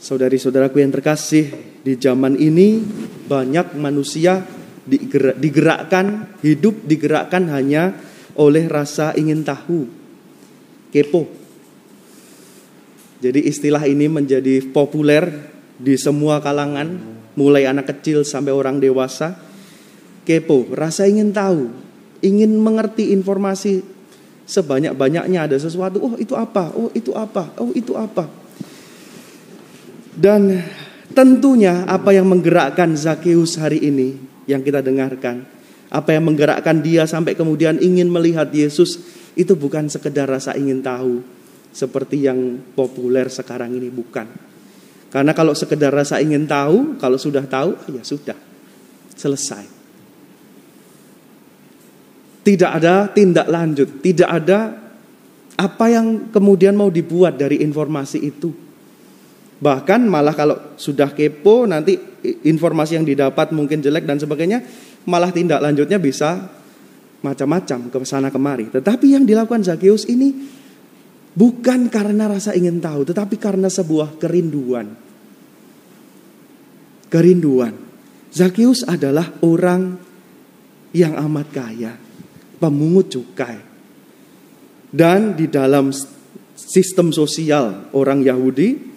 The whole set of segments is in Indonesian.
Saudari-saudaraku yang terkasih, di zaman ini banyak manusia hidup digerakkan hanya oleh rasa ingin tahu, kepo. Jadi istilah ini menjadi populer di semua kalangan, mulai anak kecil sampai orang dewasa. Kepo, rasa ingin tahu, ingin mengerti informasi sebanyak-banyaknya. Ada sesuatu, oh itu apa, oh itu apa, oh itu apa. Dan tentunya apa yang menggerakkan Zakeus hari ini yang kita dengarkan, apa yang menggerakkan dia sampai kemudian ingin melihat Yesus, itu bukan sekedar rasa ingin tahu seperti yang populer sekarang ini, bukan. Karena kalau sekedar rasa ingin tahu, kalau sudah tahu, ya sudah, selesai. Tidak ada tindak lanjut, tidak ada apa yang kemudian mau dibuat dari informasi itu. Bahkan malah kalau sudah kepo, nanti informasi yang didapat mungkin jelek dan sebagainya, malah tindak lanjutnya bisa macam-macam ke sana kemari. Tetapi yang dilakukan Zakeus ini bukan karena rasa ingin tahu, tetapi karena sebuah kerinduan. Kerinduan. Zakeus adalah orang yang amat kaya, pemungut cukai. Dan di dalam sistem sosial orang Yahudi,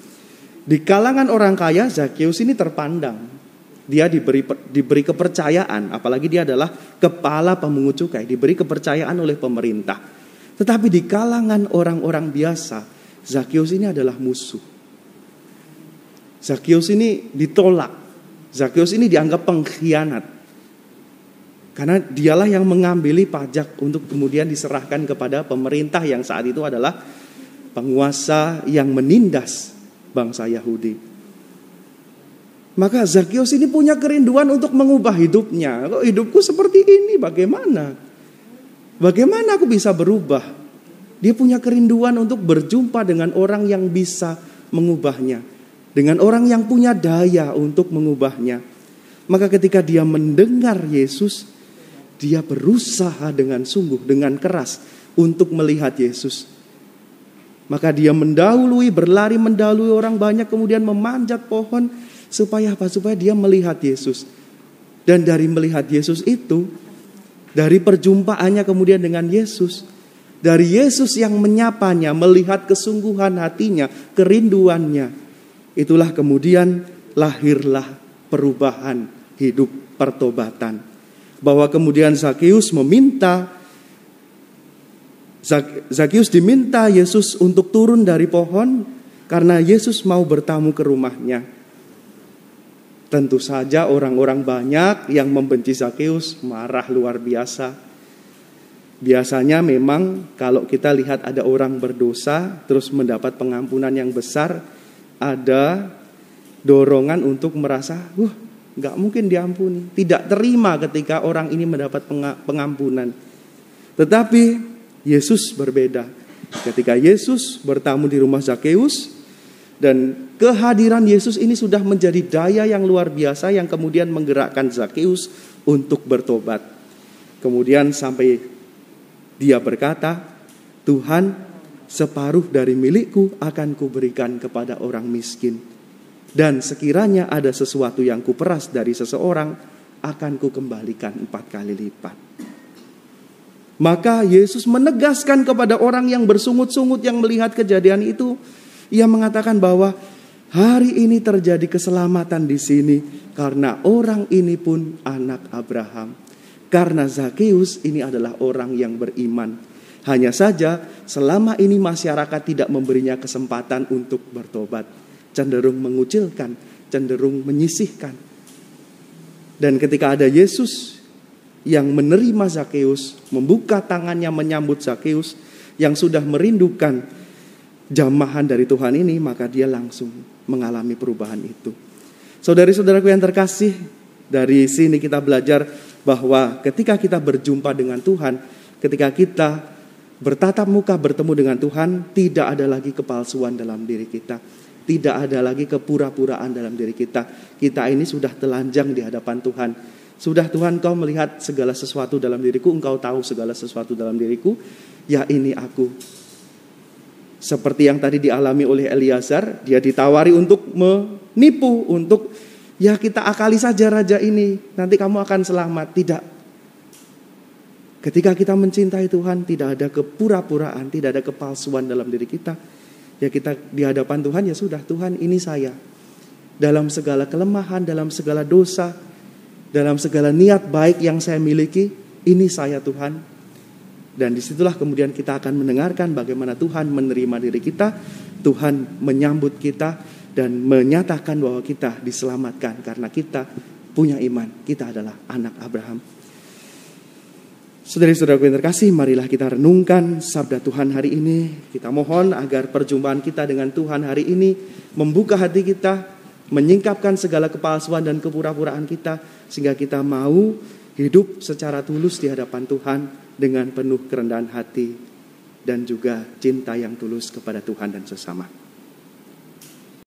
di kalangan orang kaya, Zakeus ini terpandang. Dia diberi kepercayaan, apalagi dia adalah kepala pemungut cukai, diberi kepercayaan oleh pemerintah. Tetapi di kalangan orang-orang biasa, Zakeus ini adalah musuh. Zakeus ini ditolak. Zakeus ini dianggap pengkhianat. Karena dialah yang mengambil pajak untuk kemudian diserahkan kepada pemerintah yang saat itu adalah penguasa yang menindas bangsa Yahudi. Maka Zakeus ini punya kerinduan untuk mengubah hidupnya. Kok hidupku seperti ini, bagaimana? Bagaimana aku bisa berubah? Dia punya kerinduan untuk berjumpa dengan orang yang bisa mengubahnya, dengan orang yang punya daya untuk mengubahnya. Maka ketika dia mendengar Yesus, dia berusaha dengan sungguh, dengan keras untuk melihat Yesus. Maka dia berlari mendahului orang banyak, kemudian memanjat pohon. Supaya apa? Supaya dia melihat Yesus. Dan dari melihat Yesus itu, dari perjumpaannya kemudian dengan Yesus, dari Yesus yang menyapanya, melihat kesungguhan hatinya, kerinduannya, itulah kemudian lahirlah perubahan hidup, pertobatan. Bahwa kemudian Zakeus diminta Yesus untuk turun dari pohon karena Yesus mau bertamu ke rumahnya. Tentu saja orang-orang banyak yang membenci Zakeus, marah luar biasa. Biasanya memang kalau kita lihat ada orang berdosa terus mendapat pengampunan yang besar, ada dorongan untuk merasa, gak mungkin diampuni. Tidak terima ketika orang ini mendapat pengampunan. Tetapi Yesus berbeda. Ketika Yesus bertamu di rumah Zakeus, dan kehadiran Yesus ini sudah menjadi daya yang luar biasa yang kemudian menggerakkan Zakeus untuk bertobat. Kemudian sampai dia berkata, Tuhan, separuh dari milikku akan kuberikan kepada orang miskin. Dan sekiranya ada sesuatu yang kuperas dari seseorang, akan kukembalikan 4 kali lipat. Maka Yesus menegaskan kepada orang yang bersungut-sungut yang melihat kejadian itu. Ia mengatakan bahwa hari ini terjadi keselamatan di sini karena orang ini pun anak Abraham. Karena Zakeus ini adalah orang yang beriman. Hanya saja selama ini masyarakat tidak memberinya kesempatan untuk bertobat. Cenderung mengucilkan, cenderung menyisihkan. Dan ketika ada Yesus yang menerima Zakeus, membuka tangannya menyambut Zakeus yang sudah merindukan jamahan dari Tuhan ini, maka dia langsung mengalami perubahan itu. Saudari-saudaraku yang terkasih, dari sini kita belajar bahwa ketika kita berjumpa dengan Tuhan, ketika kita bertatap muka bertemu dengan Tuhan, tidak ada lagi kepalsuan dalam diri kita. Tidak ada lagi kepura-puraan dalam diri kita. Kita ini sudah telanjang di hadapan Tuhan. Sudah Tuhan, Kau melihat segala sesuatu dalam diriku, Engkau tahu segala sesuatu dalam diriku. Ya ini aku. Seperti yang tadi dialami oleh Eliezer, dia ditawari untuk menipu, untuk ya kita akali saja raja ini, nanti kamu akan selamat. Tidak. Ketika kita mencintai Tuhan, tidak ada kepura-puraan, tidak ada kepalsuan dalam diri kita. Ya kita di hadapan Tuhan, ya sudah, Tuhan ini saya. Dalam segala kelemahan, dalam segala dosa, dalam segala niat baik yang saya miliki, ini saya Tuhan. Dan disitulah kemudian kita akan mendengarkan bagaimana Tuhan menerima diri kita, Tuhan menyambut kita, dan menyatakan bahwa kita diselamatkan karena kita punya iman, kita adalah anak Abraham. Saudara-saudaraku yang terkasih, marilah kita renungkan sabda Tuhan hari ini. Kita mohon agar perjumpaan kita dengan Tuhan hari ini membuka hati kita, menyingkapkan segala kepalsuan dan kepura-puraan kita, sehingga kita mau hidup secara tulus di hadapan Tuhan dengan penuh kerendahan hati dan juga cinta yang tulus kepada Tuhan dan sesama.